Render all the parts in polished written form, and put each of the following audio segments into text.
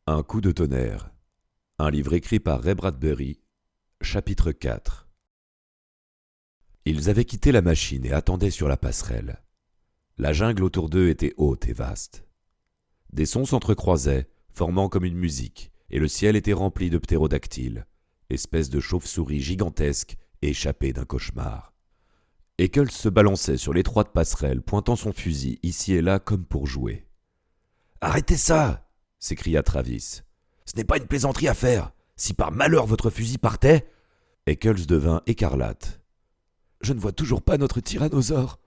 Un coup de tonnerre. Un livre écrit par Ray Bradbury, chapitre 4. Ils avaient quitté la machine et attendaient sur la passerelle. La jungle autour d'eux était haute et vaste. Des sons s'entrecroisaient, formant comme une musique, et le ciel était rempli de ptérodactyles, espèces de chauves-souris gigantesques échappées d'un cauchemar. Eccles se balançait sur l'étroite passerelle, pointant son fusil ici et là comme pour jouer. « Arrêtez ça !» s'écria Travis. « Ce n'est pas une plaisanterie à faire. Si par malheur votre fusil partait... » Eccles devint écarlate. « Je ne vois toujours pas notre tyrannosaure. »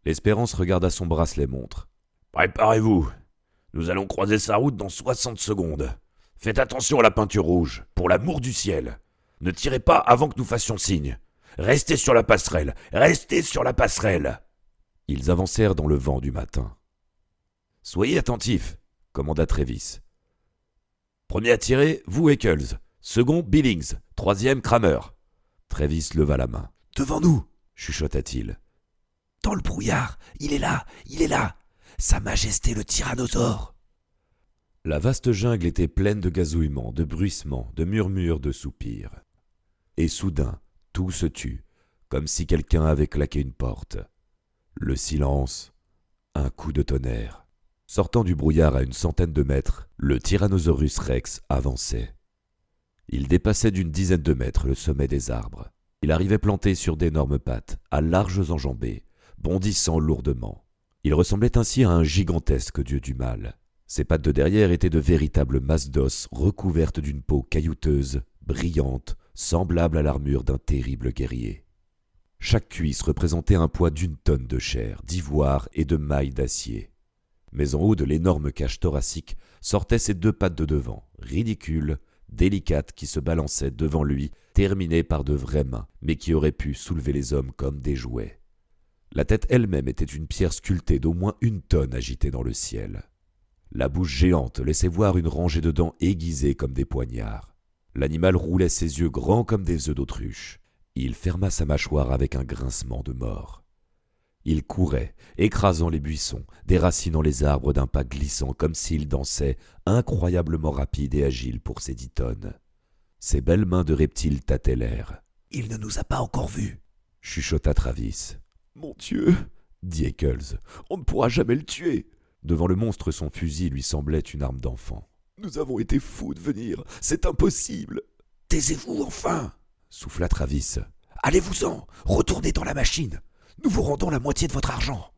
L'Espérance regarda son bracelet-montre. « Préparez-vous. Nous allons croiser sa route dans 60 secondes. Faites attention à la peinture rouge, pour l'amour du ciel. Ne tirez pas avant que nous fassions signe. Restez sur la passerelle, restez sur la passerelle. » Ils avancèrent dans le vent du matin. « Soyez attentifs, » commanda Travis. « Premier à tirer, vous Eccles. Second, Billings. Troisième, Kramer. » Travis leva la main. « Devant nous !» chuchota-t-il. « Dans le brouillard, il est là, Sa Majesté le tyrannosaure !» La vaste jungle était pleine de gazouillements, de bruissements, de murmures, de soupirs. Et soudain, tout se tut, comme si quelqu'un avait claqué une porte. Le silence, un coup de tonnerre. Sortant du brouillard à 100 de mètres, le Tyrannosaurus Rex avançait. Il dépassait d'10 de mètres le sommet des arbres. Il arrivait planté sur d'énormes pattes, à larges enjambées, bondissant lourdement. Il ressemblait ainsi à un gigantesque dieu du mal. Ses pattes de derrière étaient de véritables masses d'os recouvertes d'une peau caillouteuse, brillante, semblable à l'armure d'un terrible guerrier. Chaque cuisse représentait un poids d'1 tonne de chair, d'ivoire et de mailles d'acier. Mais en haut de l'énorme cage thoracique sortaient ses 2 pattes de devant, ridicules, délicates, qui se balançaient devant lui, terminées par de vraies mains, mais qui auraient pu soulever les hommes comme des jouets. La tête elle-même était une pierre sculptée d'au moins 1 tonne agitée dans le ciel. La bouche géante laissait voir une rangée de dents aiguisées comme des poignards. L'animal roulait ses yeux grands comme des œufs d'autruche. Il ferma sa mâchoire avec un grincement de mort. Il courait, écrasant les buissons, déracinant les arbres d'un pas glissant comme s'il dansait, incroyablement rapide et agile pour ses 10 tonnes. Ses belles mains de reptile tâtaient l'air. « Il ne nous a pas encore vus !» chuchota Travis. « Mon Dieu !» dit Eccles. « On ne pourra jamais le tuer !» Devant le monstre, son fusil lui semblait une arme d'enfant. « Nous avons été fous de venir, c'est impossible !»« Taisez-vous enfin !» souffla Travis. « Allez-vous-en, retournez dans la machine. Nous vous rendons la moitié de votre argent. »«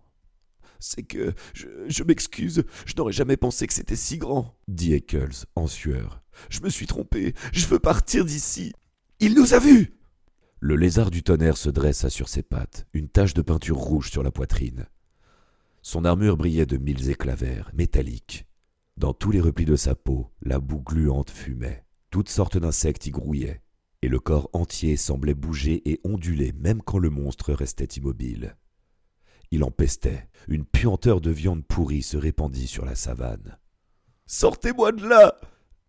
C'est que, je m'excuse, je n'aurais jamais pensé que c'était si grand, » dit Eccles en sueur. « Je me suis trompé, je veux partir d'ici. Il nous a vus !» Le lézard du tonnerre se dressa sur ses pattes, une tache de peinture rouge sur la poitrine. Son armure brillait de 1000 éclats verts, métalliques. Dans tous les replis de sa peau, la boue gluante fumait. Toutes sortes d'insectes y grouillaient, et le corps entier semblait bouger et onduler même quand le monstre restait immobile. Il empestait. Une puanteur de viande pourrie se répandit sur la savane. « Sortez-moi de là !»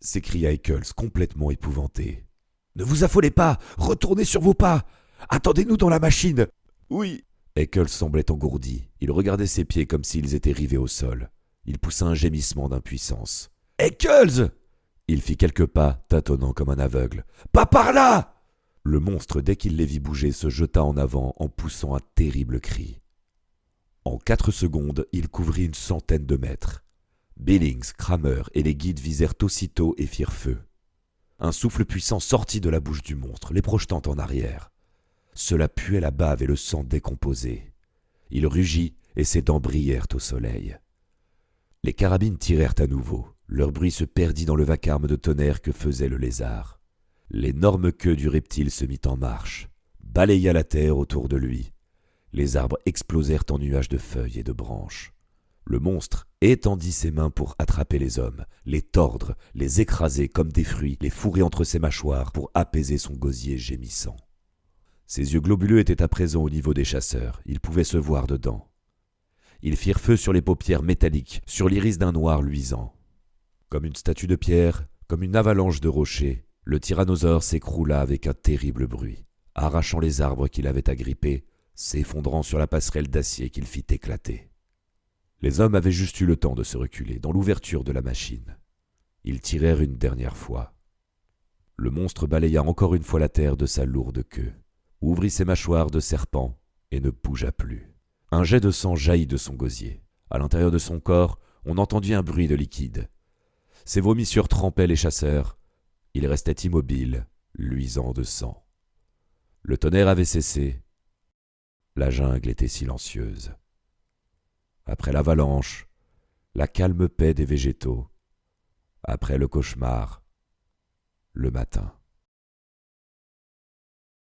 s'écria Eccles, complètement épouvanté. « Ne vous affolez pas, retournez sur vos pas. Attendez-nous dans la machine. »« Oui. » Eccles semblait engourdi. Il regardait ses pieds comme s'ils étaient rivés au sol. Il poussa un gémissement d'impuissance. « Eccles !» Il fit quelques pas, tâtonnant comme un aveugle. « Pas par là !» Le monstre, dès qu'il les vit bouger, se jeta en avant en poussant un terrible cri. En 4 secondes, il couvrit 100 de mètres. Billings, Kramer et les guides visèrent aussitôt et firent feu. Un souffle puissant sortit de la bouche du monstre, les projetant en arrière. Cela puait la bave et le sang décomposé. Il rugit et ses dents brillèrent au soleil. Les carabines tirèrent à nouveau. Leur bruit se perdit dans le vacarme de tonnerre que faisait le lézard. L'énorme queue du reptile se mit en marche, balaya la terre autour de lui. Les arbres explosèrent en nuages de feuilles et de branches. Le monstre étendit ses mains pour attraper les hommes, les tordre, les écraser comme des fruits, les fourrer entre ses mâchoires pour apaiser son gosier gémissant. Ses yeux globuleux étaient à présent au niveau des chasseurs, ils pouvaient se voir dedans. Ils firent feu sur les paupières métalliques, sur l'iris d'un noir luisant. Comme une statue de pierre, comme une avalanche de rochers, le tyrannosaure s'écroula avec un terrible bruit, arrachant les arbres qu'il avait agrippés, s'effondrant sur la passerelle d'acier qu'il fit éclater. Les hommes avaient juste eu le temps de se reculer dans l'ouverture de la machine. Ils tirèrent une dernière fois. Le monstre balaya encore une fois la terre de sa lourde queue, ouvrit ses mâchoires de serpent et ne bougea plus. Un jet de sang jaillit de son gosier. À l'intérieur de son corps, on entendit un bruit de liquide. Ses vomissures trempaient les chasseurs. Il restait immobile, luisant de sang. Le tonnerre avait cessé. La jungle était silencieuse. Après l'avalanche, la calme paix des végétaux. Après le cauchemar, le matin.